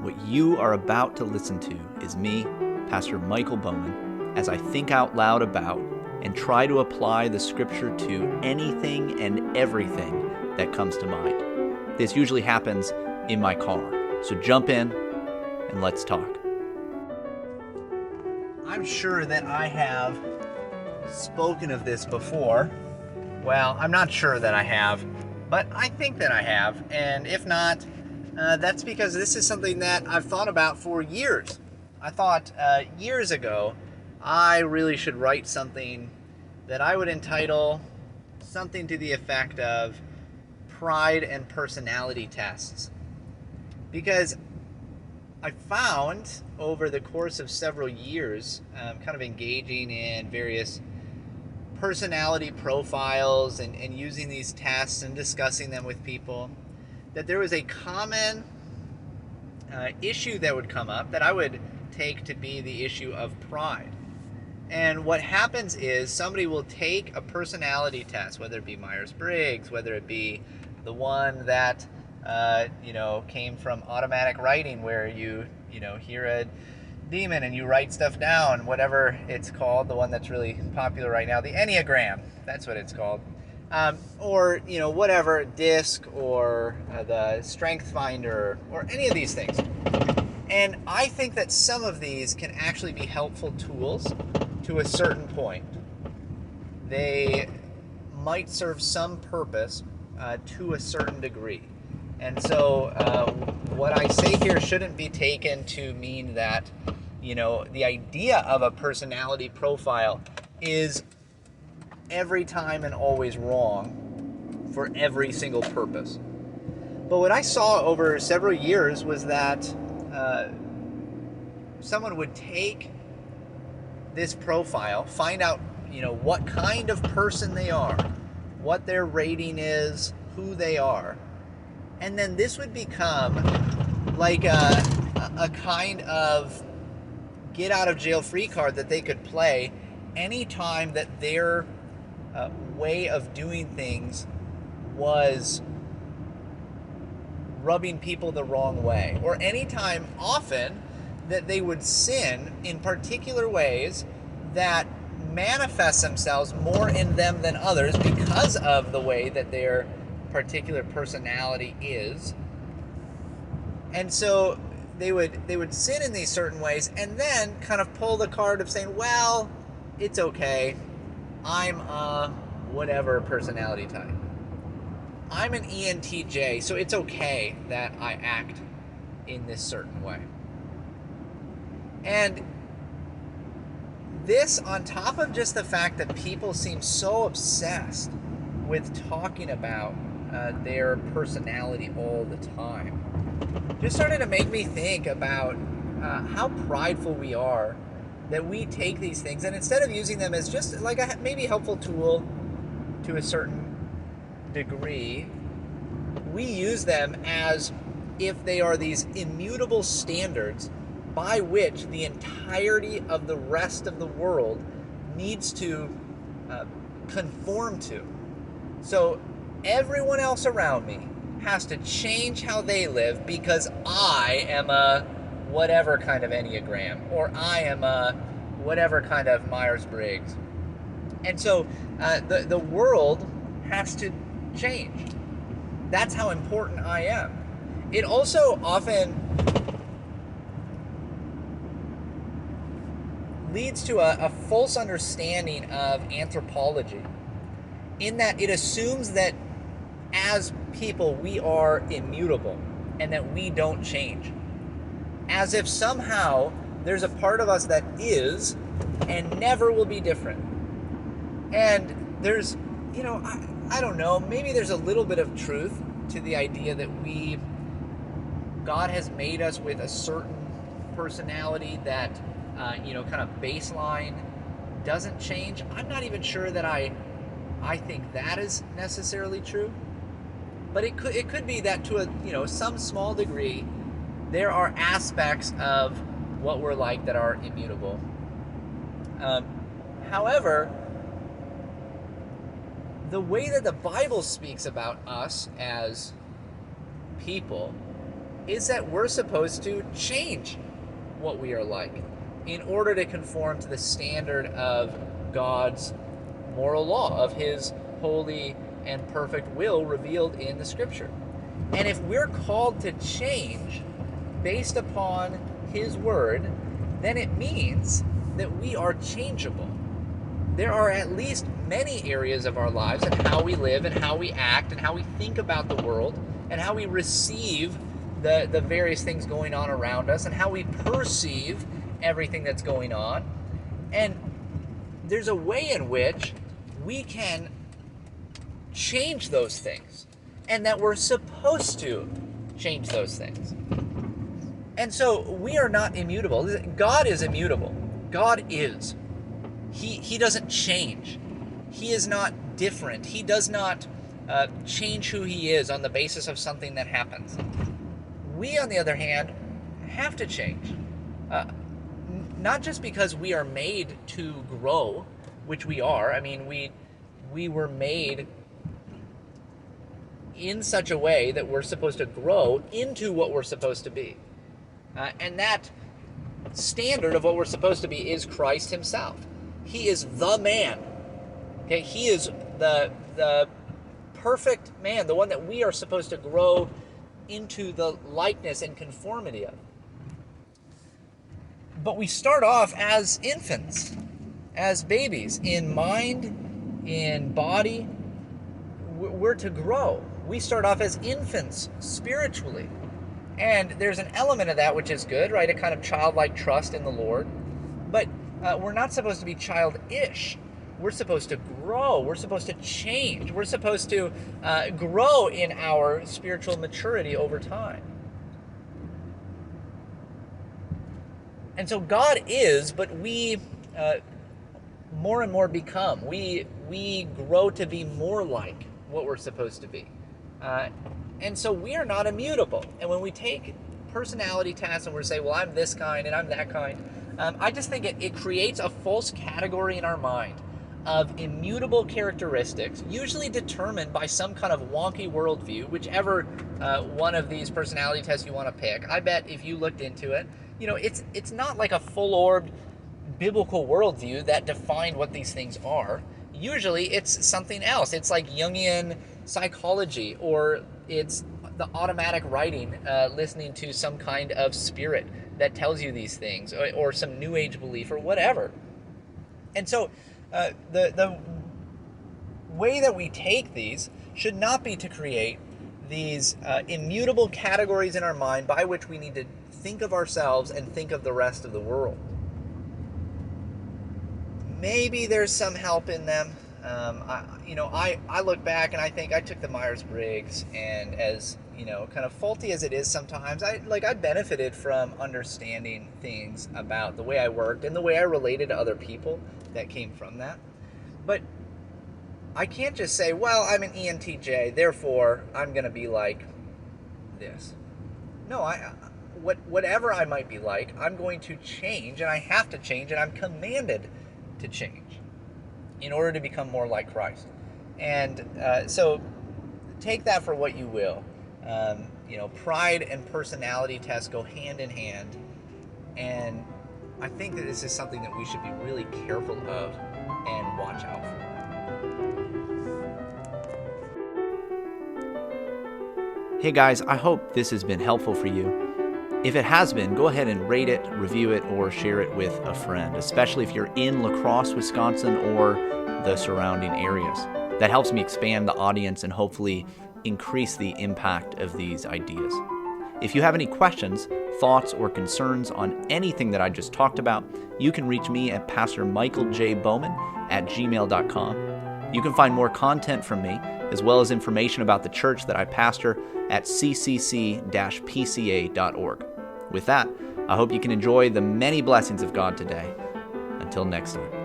What you are about to listen to is me, Pastor Michael Bowman, as I think out loud about and try to apply the scripture to anything and everything that comes to mind. This usually happens in my car, so jump in and let's talk. I'm sure that I have spoken of this before. Well, I'm not sure that I have, but I think that I have, and if not, that's because this is something that I've thought about for years. I thought years ago I really should write something that I would entitle something to the effect of Pride and Personality Tests. Because I found over the course of several years, kind of engaging in various personality profiles and using these tests and discussing them with people, that there was a common issue that would come up that I would take to be the issue of pride. And what happens is somebody will take a personality test, whether it be Myers-Briggs, whether it be the one that came from automatic writing, where you hear a demon and you write stuff down, whatever it's called, the one that's really popular right now, the Enneagram, that's what it's called. Or whatever, DISC or the Strength Finder or any of these things. And I think that some of these can actually be helpful tools to a certain point. They might serve some purpose to a certain degree. And so what I say here shouldn't be taken to mean that the idea of a personality profile is every time and always wrong for every single purpose. But what I saw over several years was that someone would take this profile, find out what kind of person they are, what their rating is, who they are, and then this would become like a kind of get out of jail free card that they could play anytime that their way of doing things was rubbing people the wrong way, or anytime often that they would sin in particular ways that manifest themselves more in them than others because of the way that their particular personality is. And so they would sin in these certain ways and then kind of pull the card of saying, well, it's okay, I'm a whatever personality type. I'm an ENTJ, so it's okay that I act in this certain way. And this, on top of just the fact that people seem so obsessed with talking about their personality all the time, just started to make me think about how prideful we are that we take these things and instead of using them as just like a maybe helpful tool to a certain degree, we use them as if they are these immutable standards by which the entirety of the rest of the world needs to conform to. So everyone else around me has to change how they live because I am a whatever kind of Enneagram, or I am a whatever kind of Myers-Briggs. And so the world has to change. That's how important I am. It also often leads to a false understanding of anthropology, in that it assumes that as people we are immutable and that we don't change, as if somehow there's a part of us that is and never will be different. And there's, I don't know, maybe there's a little bit of truth to the idea that God has made us with a certain personality that, kind of baseline doesn't change. I'm not even sure that I think that is necessarily true, but it could be that to some small degree, there are aspects of what we're like that are immutable. However, the way that the Bible speaks about us as people is that we're supposed to change what we are like in order to conform to the standard of God's moral law, of his holy and perfect will revealed in the Scripture. And if we're called to change based upon his word, then it means that we are changeable. There are at least many areas of our lives and how we live and how we act and how we think about the world and how we receive the various things going on around us and how we perceive everything that's going on. And there's a way in which we can change those things, and that we're supposed to change those things. And so we are not immutable. God is immutable. God is. He doesn't change. He is not different. He does not change who he is on the basis of something that happens. We, on the other hand, have to change. Not just because we are made to grow, which we are. I mean, we were made in such a way that we're supposed to grow into what we're supposed to be. And that standard of what we're supposed to be is Christ himself. He is the man. Okay, he is the perfect man, the one that we are supposed to grow into the likeness and conformity of. But we start off as infants, as babies, in mind, in body. We're to grow. We start off as infants spiritually. And there's an element of that which is good, right? A kind of childlike trust in the Lord. But we're not supposed to be childish. We're supposed to grow. We're supposed to change. We're supposed to grow in our spiritual maturity over time. And so God is, but we more and more become. We grow to be more like what we're supposed to be. And so we are not immutable. And when we take personality tests and we say, well, I'm this kind and I'm that kind, I just think it creates a false category in our mind of immutable characteristics, usually determined by some kind of wonky worldview, whichever one of these personality tests you want to pick. I bet if you looked into it, it's not like a full-orbed biblical worldview that defined what these things are. Usually it's something else. It's like Jungian psychology, or it's the automatic writing, listening to some kind of spirit that tells you these things, or some New Age belief, or whatever. And so the way that we take these should not be to create these immutable categories in our mind by which we need to think of ourselves and think of the rest of the world. Maybe there's some help in them. I look back and I think I took the Myers-Briggs, and as kind of faulty as it is sometimes, I benefited from understanding things about the way I worked and the way I related to other people that came from that. But I can't just say, well, I'm an ENTJ, therefore I'm going to be like this. No, whatever I might be like, I'm going to change, and I have to change, and I'm commanded to change in order to become more like Christ. And so take that for what you will. Pride and personality tests go hand in hand, and I think that this is something that we should be really careful of and watch out for. Hey guys, I hope this has been helpful for you. If it has been, go ahead and rate it, review it, or share it with a friend, especially if you're in La Crosse, Wisconsin, or the surrounding areas. That helps me expand the audience and hopefully increase the impact of these ideas. If you have any questions, thoughts, or concerns on anything that I just talked about, you can reach me at pastormichaeljbowman@gmail.com. You can find more content from me, as well as information about the church that I pastor at ccc-pca.org. With that, I hope you can enjoy the many blessings of God today. Until next time.